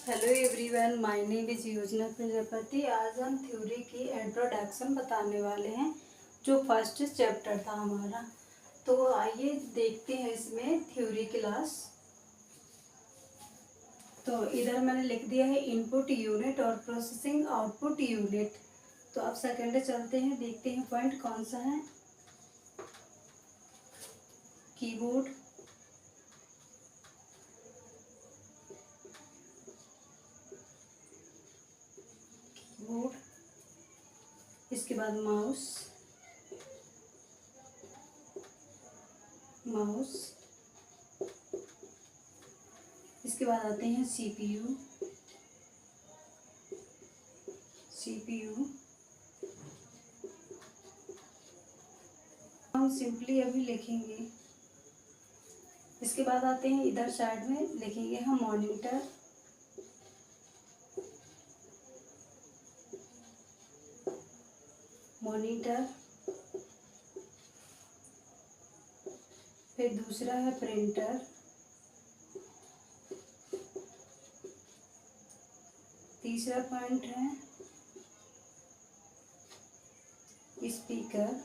Hello everyone, my name is योजना प्रजापति। आज हम थ्योरी की इंट्रोडक्शन बताने वाले हैं, जो फर्स्ट चैप्टर था हमारा। तो आइए देखते हैं इसमें थ्योरी क्लास। तो इधर मैंने लिख दिया है इनपुट यूनिट और प्रोसेसिंग आउटपुट यूनिट। तो अब सेकेंड चलते हैं, देखते हैं पॉइंट कौन सा है। कीबोर्ड, कीबोर्ड, इसके बाद माउस, माउस, इसके बाद आते हैं सीपीयू, सीपीयू। हम सिंपली अभी लिखेंगे। इसके बाद आते हैं इधर साइड में लिखेंगे हम मॉनिटर, मॉनिटर। फिर दूसरा है प्रिंटर, तीसरा पॉइंट है स्पीकर,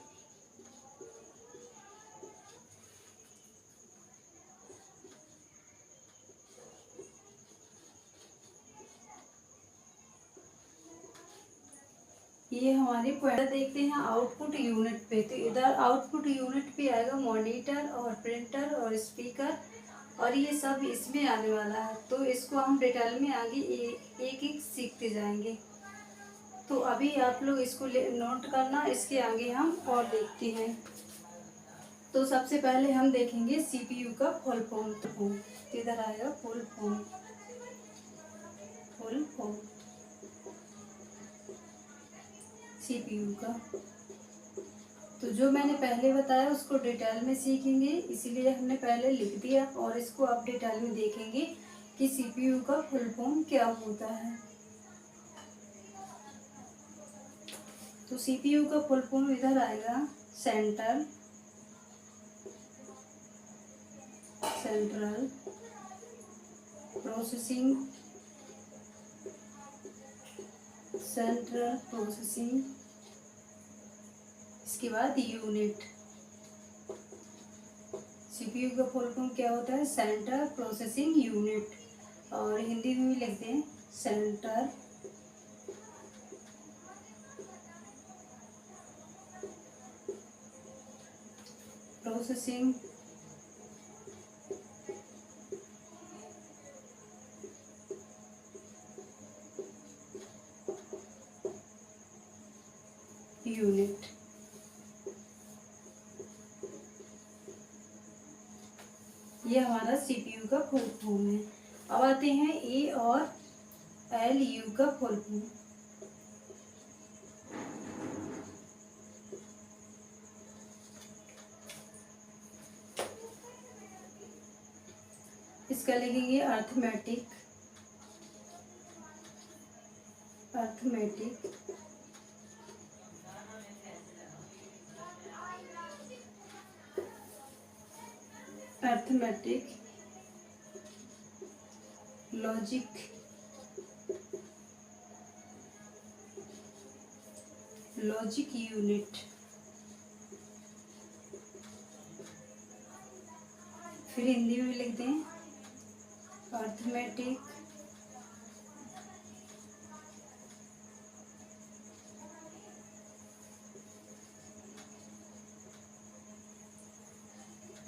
ये हमारे पॉइंट। देखते हैं आउटपुट यूनिट पे। तो इधर आउटपुट यूनिट पे आएगा मॉनिटर और प्रिंटर और स्पीकर, और ये सब इसमें आने वाला है। तो इसको हम डिटेल में आगे एक एक सीखते जाएंगे। तो अभी आप लोग इसको नोट करना, इसके आगे हम और देखते हैं। तो सबसे पहले हम देखेंगे सीपीयू का फुल फॉर्म। इधर आएगा full form, full form CPU का। तो जो मैंने पहले बताया उसको डिटेल में सीखेंगे, इसीलिए हमने पहले लिख दिया, और इसको आप डिटेल में देखेंगे कि सीपीयू का फुल फॉर्म क्या होता है। तो सीपीयू का फुल फॉर्म इधर आएगा centre, central processing, central processing. इसके बाद यूनिट। सीपीयू का फुल फॉर्म क्या होता है? सेंट्रल प्रोसेसिंग यूनिट, और हिंदी में भी लिखते हैं सेंटर प्रोसेसिंग यूनिट। ये हमारा सीपीयू का फुल फॉर्म है। अब आते हैं ए और एल यू का फुल फॉर्म। इसका लिखेंगे arithmetic, arithmetic, arithmetic logic, logic unit. फिर हिंदी में भी लिख दें arithmetic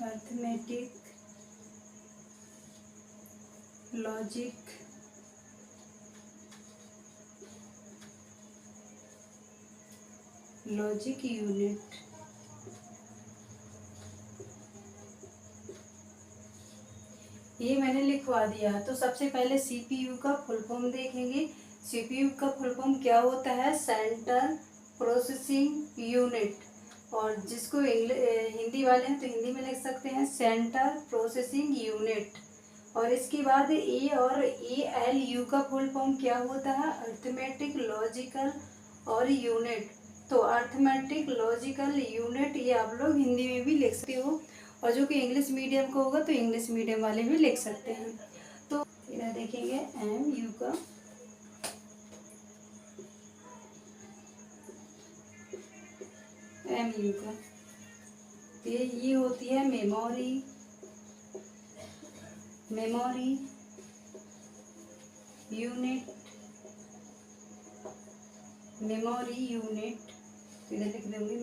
arithmetic logic logic unit. ये मैंने लिखवा दिया। तो सबसे पहले सीपीयू का फुल फॉर्म देखेंगे। सीपीयू का फुल फॉर्म क्या होता है? सेंट्रल प्रोसेसिंग यूनिट, और जिसको हिंदी वाले हैं तो हिंदी में लिख सकते हैं सेंट्रल प्रोसेसिंग यूनिट। और इसके बाद ए और ए एल यू का फुल फॉर्म क्या होता है? अर्थमेटिक लॉजिकल और यूनिट। तो अर्थमेटिक लॉजिकल यूनिट ये आप लोग हिंदी में भी लिख सकते हो, और जो कि इंग्लिश मीडियम का होगा तो इंग्लिश मीडियम वाले भी लिख सकते हैं। तो इधर देखेंगे MU का MU का, तो ये होती है मेमोरी यूनिट, तो इधर लिख दूंगी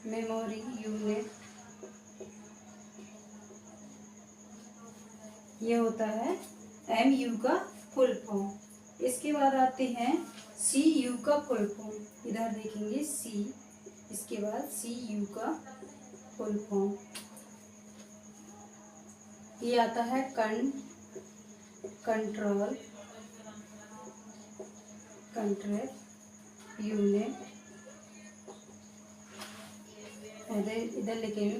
मेमोरी यूनिट। ये होता है MU का फुल फॉर्म। इसके बाद आते हैं CU का फुल फॉर्म। इधर देखेंगे C, इसके बाद CU का फुल फॉर्म। ये आता है कंट्रोल यूनिट। इधर लिखेंगे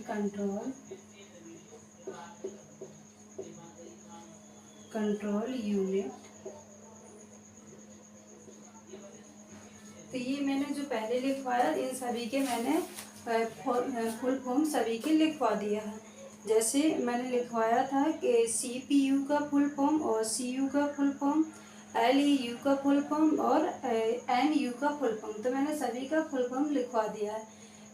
कंट्रोल यूनिट। तो ये मैंने जो पहले लिखवाया, इन सभी के मैंने फुल फॉर्म सभी के लिखवा दिया है। जैसे मैंने लिखवाया था कि CPU का फुल फॉर्म और CU का फुल फॉर्म, LEU का फुल फॉर्म और MU का फुल फॉर्म, तो मैंने सभी का फुल फॉर्म लिखवा दिया है।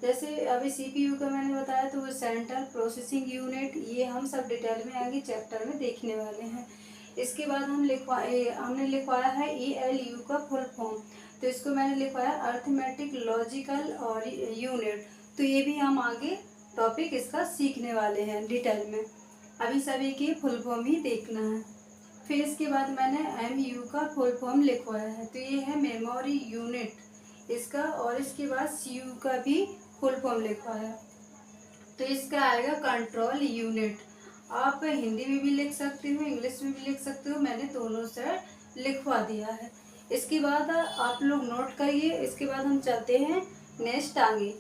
जैसे अभी CPU का मैंने बताया तो वो सेंट्रल प्रोसेसिंग यूनिट, ये हम सब डिटेल में आगे चैप्टर में देखने वाले हैं। इसके बाद हमने लिखवाया है ELU का फुल फॉर्म, तो इसको मैंने लिखवाया अर्थमेटिक लॉजिकल और यूनिट। तो ये भी हम आगे टॉपिक इसका सीखने वाले हैं डिटेल में। अभी सभी की फुल फॉर्म ही देखना है। फिर इसके बाद मैंने MU का फुल फॉर्म लिखवाया है, तो ये है मेमोरी यूनिट इसका, और इसके बाद CU का भी फुल फॉर्म लिखवाया, तो इसका आएगा कंट्रोल यूनिट। आप हिंदी में भी लिख सकते हो, इंग्लिश में भी लिख सकते हो, मैंने दोनों से लिखवा दिया है। इसके बाद आप लोग नोट करिए। इसके बाद हम चलते हैं नेक्स्ट आगे।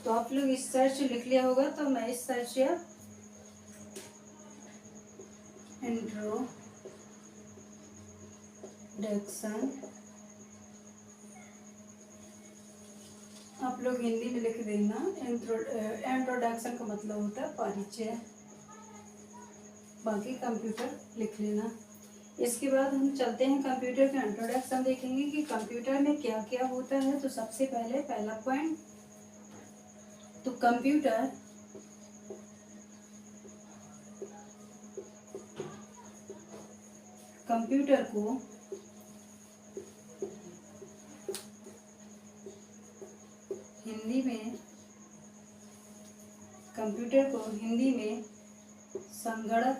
तो आप लोग इस सर्च लिख लिया होगा, तो मैं इस सर्च या इंट्रोडक्शन, आप लोग हिंदी में लिख देना। इंट्रोडक्शन का मतलब होता है परिचय, बाकी कंप्यूटर लिख लेना। इसके बाद हम चलते हैं कंप्यूटर का इंट्रोडक्शन देखेंगे कि कंप्यूटर में क्या क्या होता है। तो सबसे पहले पहला पॉइंट, तो कंप्यूटर को हिंदी में संगणक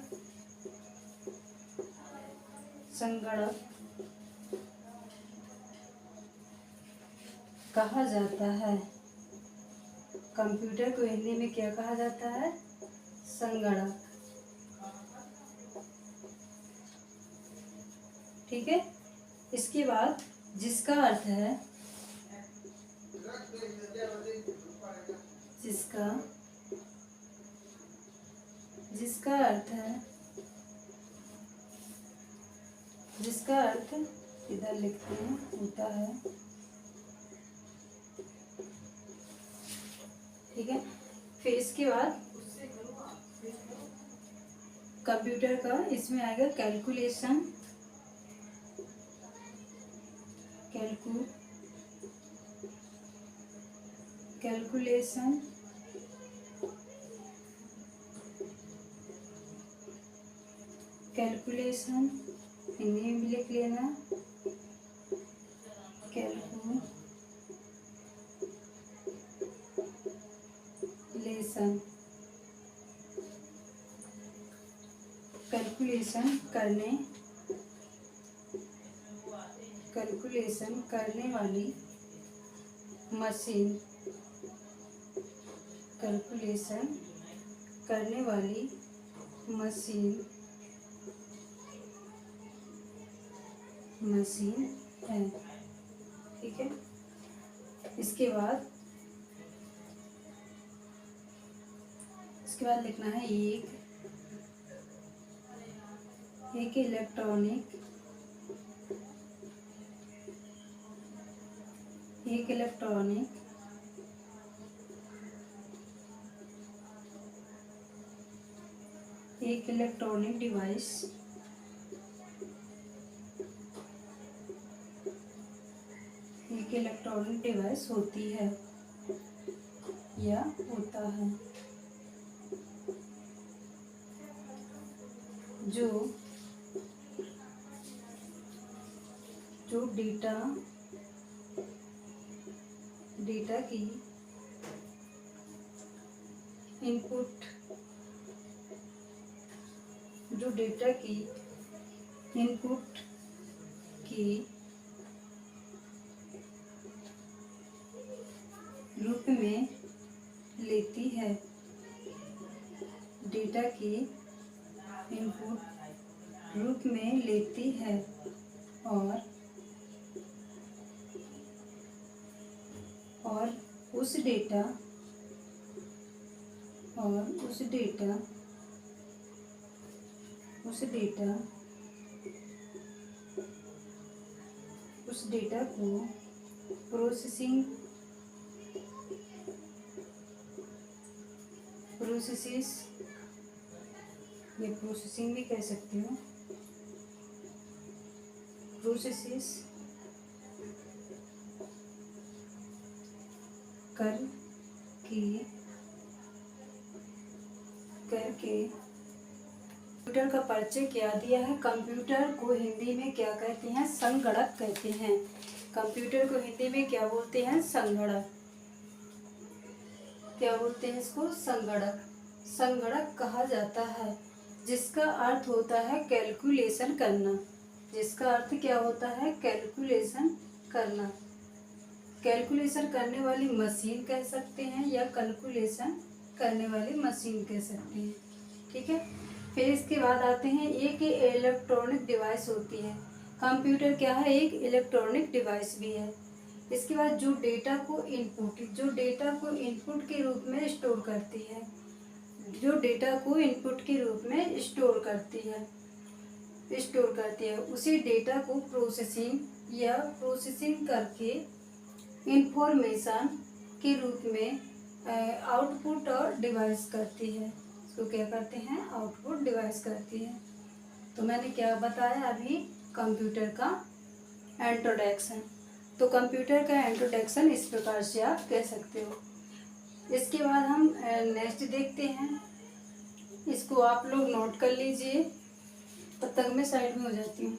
कहा जाता है। कंप्यूटर को हिंदी में क्या कहा जाता है? संगणक। ठीक है। इसके बाद जिसका अर्थ है जिसका अर्थ इधर लिखते हैं होता है। ठीक है। फिर इसके बाद कंप्यूटर का इसमें आएगा कैलकुलेशन, हिंदी में भी लिख लेना कैलकुलेशन करने वाली मशीन, है। ठीक है। इसके बाद लिखना है एक इलेक्ट्रॉनिक एक इलेक्ट्रॉनिक डिवाइस होती है या होता है जो डेटा की इनपुट की रूप में लेती है, डेटा की इनपुट रूप में लेती है और उस डेटा को प्रोसेसिंग भी कह सकते हो, प्रोसेस करके कंप्यूटर का परिचय क्या दिया है। कंप्यूटर को हिंदी में क्या कहते हैं? संगणक कहते हैं। कंप्यूटर को हिंदी में क्या बोलते हैं? संगणक। क्या बोलते हैं इसको? संगणक। संगणक कहा जाता है जिसका अर्थ होता है कैलकुलेशन करना। जिसका अर्थ क्या होता है? कैलकुलेशन करना। कैलकुलेशन करने वाली मशीन कह सकते हैं या कैलकुलेशन करने वाली मशीन कह सकते हैं। ठीक है। फिर इसके बाद आते हैं, एक इलेक्ट्रॉनिक डिवाइस होती है। कंप्यूटर क्या है? एक इलेक्ट्रॉनिक डिवाइस भी है। इसके बाद जो डेटा को इनपुट के रूप में स्टोर करती है, उसी डेटा को प्रोसेसिंग करके इंफॉर्मेशन के रूप में आउटपुट और डिवाइस करती है। इसको क्या करते हैं? आउटपुट डिवाइस करती है। तो मैंने क्या बताया अभी? कंप्यूटर का इंट्रोडक्शन। तो कंप्यूटर का इंट्रोडक्शन इस प्रकार से आप कह सकते हो। इसके बाद हम नेक्स्ट देखते हैं। इसको आप लोग नोट कर लीजिए, तब तक मैं साइड में हो जाती हूँ।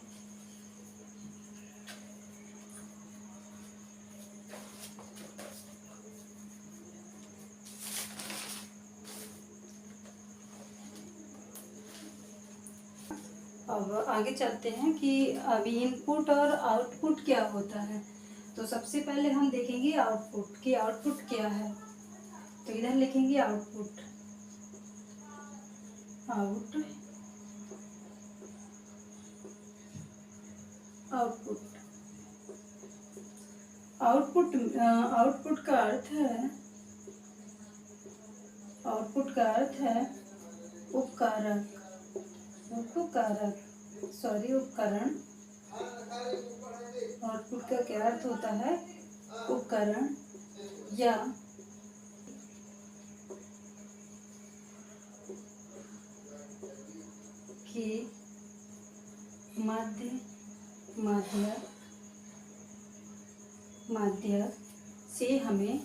अब आगे चलते हैं कि अभी इनपुट और आउटपुट क्या होता है। तो सबसे पहले हम देखेंगे आउटपुट कि आउटपुट क्या है। तो इधर लिखेंगे आउटपुट। आउटपुट का अर्थ है उपकरण। आउटपुट का क्या अर्थ होता है? उपकरण या के माध्य से हमें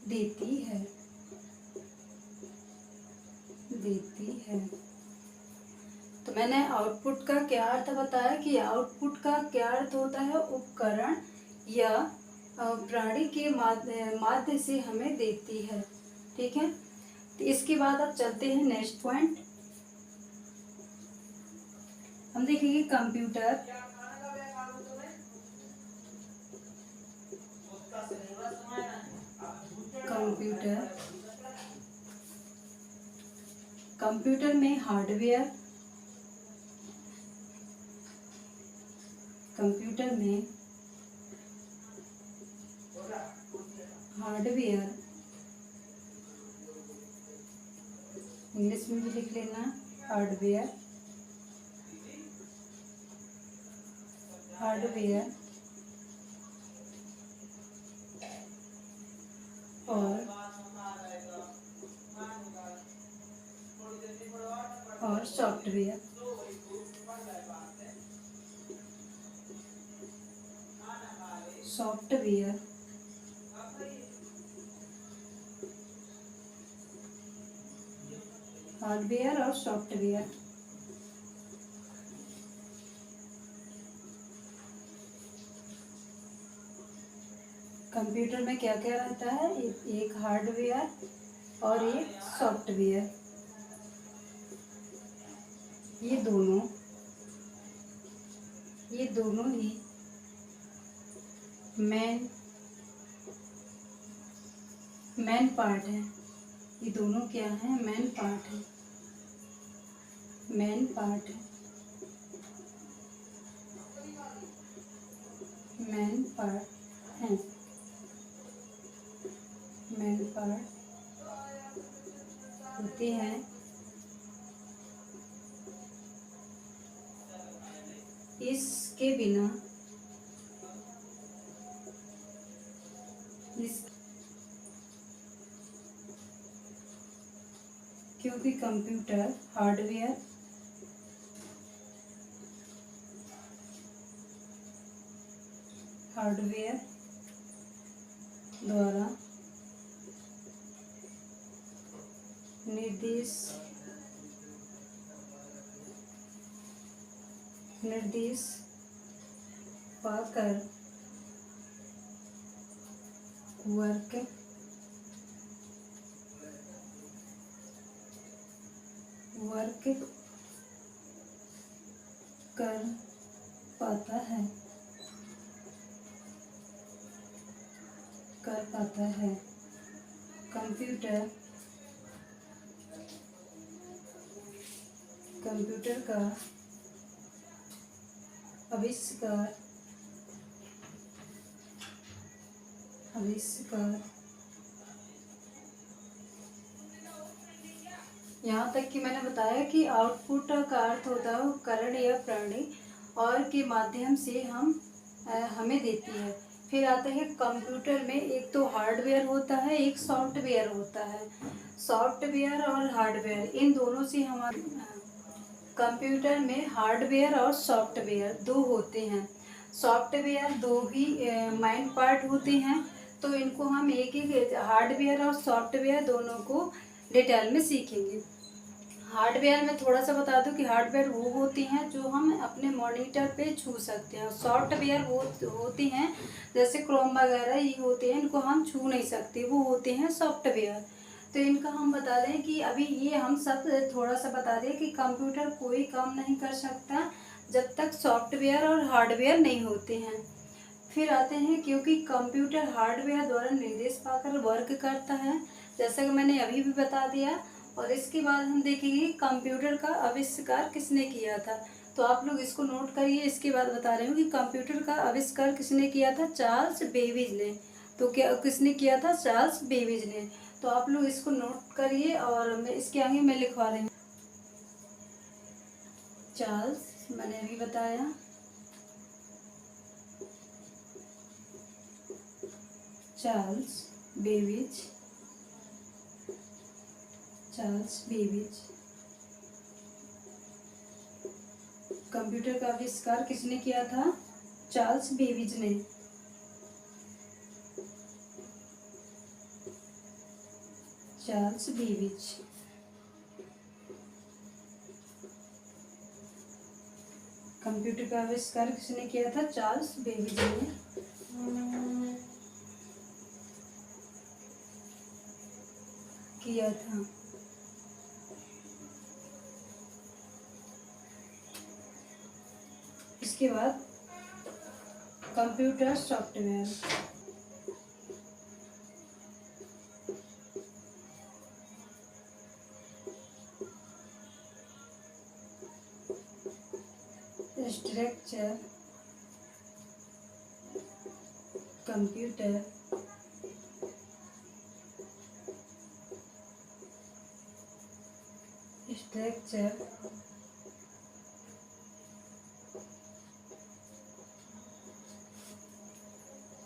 देती है। तो मैंने आउटपुट का क्या अर्थ बताया कि आउटपुट का क्या अर्थ होता है? उपकरण या प्रणाली के माध्य से हमें देती है। ठीक है। तो इसके बाद अब चलते हैं नेक्स्ट पॉइंट। हम देखेंगे कंप्यूटर। कंप्यूटर में हार्डवेयर, इंग्लिश में भी लिख लेना, हार्डवेयर और सॉफ्टवेयर। सॉफ्टवेयर हार्डवेयर और सॉफ्टवेयर। कंप्यूटर में क्या क्या रहता है? एक हार्डवेयर और एक सॉफ्टवेयर। ये दोनों ही मेन पार्ट है। ये दोनों क्या है? मेन पार्ट है। मेन पार्ट है। मेन पार्ट है। मेन पार्ट होते हैं। इसके बिना क्योंकि कंप्यूटर हार्डवेयर द्वारा निर्देश पाकर वर्क कर पाता है। कंप्यूटर का आविष्कार यहाँ तक कि मैंने बताया कि आउटपुट का अर्थ होता है उपकरण या प्रणाली और के माध्यम से हमें देती है। फिर आता है कंप्यूटर में एक तो हार्डवेयर होता है, एक सॉफ्टवेयर होता है। सॉफ्टवेयर और हार्डवेयर इन दोनों से हमारे कंप्यूटर में हार्डवेयर और सॉफ्टवेयर दो होते हैं। सॉफ्टवेयर दो ही मेन पार्ट होते हैं, तो इनको हम एक हार्डवेयर और सॉफ्टवेयर दोनों को डिटेल में सीखेंगे। हार्डवेयर में थोड़ा सा बता दूं कि हार्डवेयर वो होती हैं जो हम अपने मॉनिटर पे छू सकते हैं। सॉफ्टवेयर वो होती हैं जैसे क्रोम वगैरह ये होते हैं, इनको हम छू नहीं सकते, वो होते हैं सॉफ्टवेयर। तो इनका हम बता दें कि अभी ये हम सब थोड़ा सा बता दें कि कंप्यूटर कोई काम नहीं कर सकता जब तक सॉफ्टवेयर और हार्डवेयर नहीं होते हैं। फिर आते हैं क्योंकि कंप्यूटर हार्डवेयर द्वारा निर्देश पाकर वर्क करता है, जैसा कि मैंने अभी भी बता दिया। और इसके बाद हम देखेंगे कंप्यूटर का आविष्कार किसने किया था। तो आप लोग इसको नोट करिए। इसके बाद बता रही हूँ कि कंप्यूटर का आविष्कार किसने किया था? चार्ल्स बेबेज ने। तो क्या किसने किया था? चार्ल्स बेबेज ने। तो आप लोग इसको नोट करिए और मैं इसके आगे मैं लिखवा रही हूँ। चार्ल्स मैंने अभी बताया, चार्ल्स बेबेज। कंप्यूटर का आविष्कार किसने किया था? चार्ल्स बेबेज ने। Charles Babbage. कंप्यूटर का आविष्कार किसने किया था? चार्ल्स बेबेज ने किया था। इसके बाद computer software. Structure computer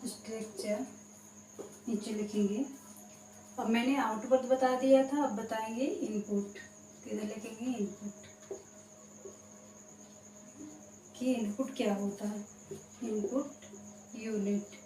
structure नीचे लिखेंगे अब मैंने आउटपुट बता दिया था, अब बताएंगे इनपुट। किधर लिखेंगे इनपुट, कि इनपुट क्या होता है। Input unit